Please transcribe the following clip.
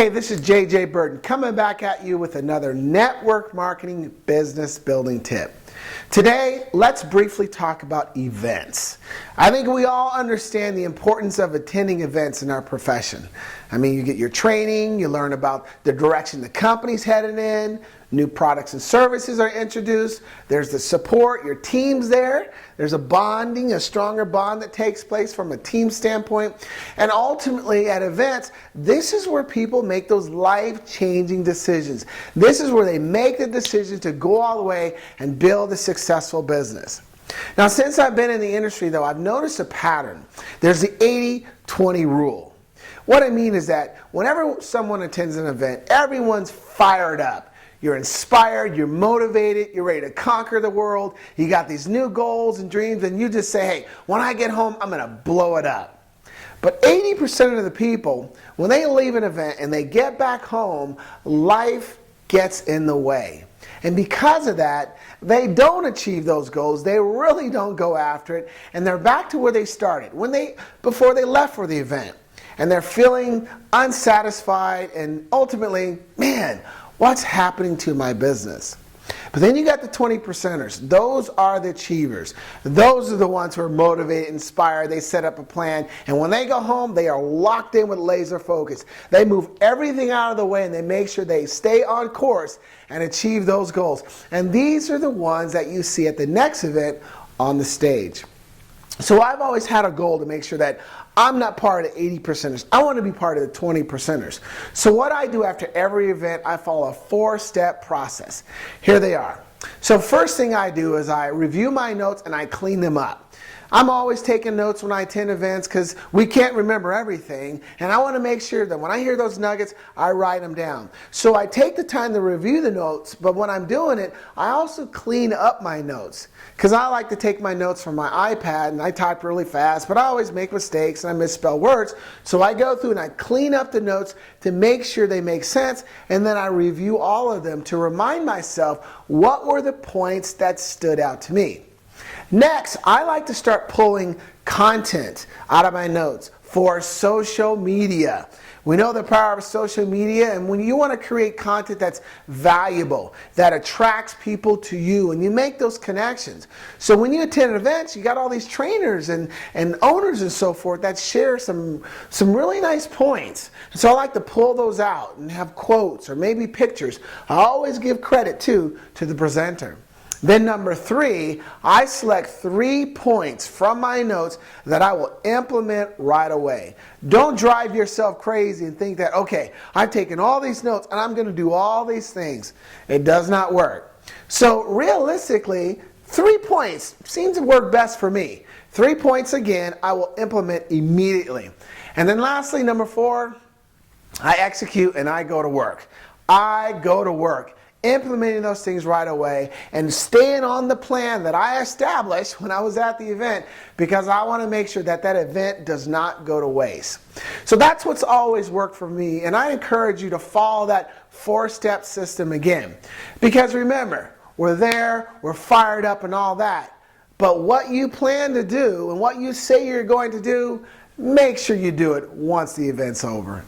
Hey, this is Birden coming back at you with another network marketing business building tip. Today, let's briefly talk about events. I think we all understand the importance of attending events in our profession. I mean, you get your training, you learn about the direction the company's headed in, new products and services are introduced, there's the support, your team's there, there's a stronger bond that takes place from a team standpoint, and ultimately at events, this is where people make those life-changing decisions. This is where they make the decision to go all the way and build a successful business. Now, since I've been in the industry, though, I've noticed a pattern. There's the 80-20 rule. What I mean is that whenever someone attends an event, everyone's fired up. You're inspired, you're motivated, you're ready to conquer the world, you got these new goals and dreams, and you just say, hey, when I get home, I'm going to blow it up. But 80% of the people, when they leave an event and they get back home, life gets in the way. And because of that, they don't achieve those goals, they really don't go after it, and they're back to where they started, before they left for the event. And they're feeling unsatisfied and ultimately, man, what's happening to my business? But then you got the 20%ers. Those are the achievers. Those are the ones who are motivated, inspired, they set up a plan, and when they go home, they are locked in with laser focus. They move everything out of the way and they make sure they stay on course and achieve those goals. And these are the ones that you see at the next event on the stage. So I've always had a goal to make sure that I'm not part of the 80%ers. I want to be part of the 20%ers. So what I do after every event, I follow a 4-step process. Here they are. So first thing I do is I review my notes and I clean them up. I'm always taking notes when I attend events because we can't remember everything, and I want to make sure that when I hear those nuggets, I write them down. So I take the time to review the notes, but when I'm doing it, I also clean up my notes because I like to take my notes from my iPad and I type really fast, but I always make mistakes and I misspell words. So I go through and I clean up the notes to make sure they make sense, and then I review all of them to remind myself what were the points that stood out to me. Next, I like to start pulling content out of my notes for social media. We know the power of social media, and when you want to create content that's valuable, that attracts people to you, and you make those connections. So when you attend events, you got all these trainers and owners and so forth that share some really nice points. So I like to pull those out and have quotes or maybe pictures. I always give credit to the presenter. Then number 3, I select 3 points from my notes that I will implement right away. Don't drive yourself crazy and think that, okay, I've taken all these notes and I'm going to do all these things. It does not work. So realistically, 3 points seems to work best for me. 3 points again, I will implement immediately. And then lastly, number 4, I execute and I go to work. I go to work, implementing those things right away and staying on the plan that I established when I was at the event, because I want to make sure that that event does not go to waste. So that's what's always worked for me, and I encourage you to follow that 4-step system again. Because remember, we're there, we're fired up and all that, but what you plan to do and what you say you're going to do, make sure you do it once the event's over.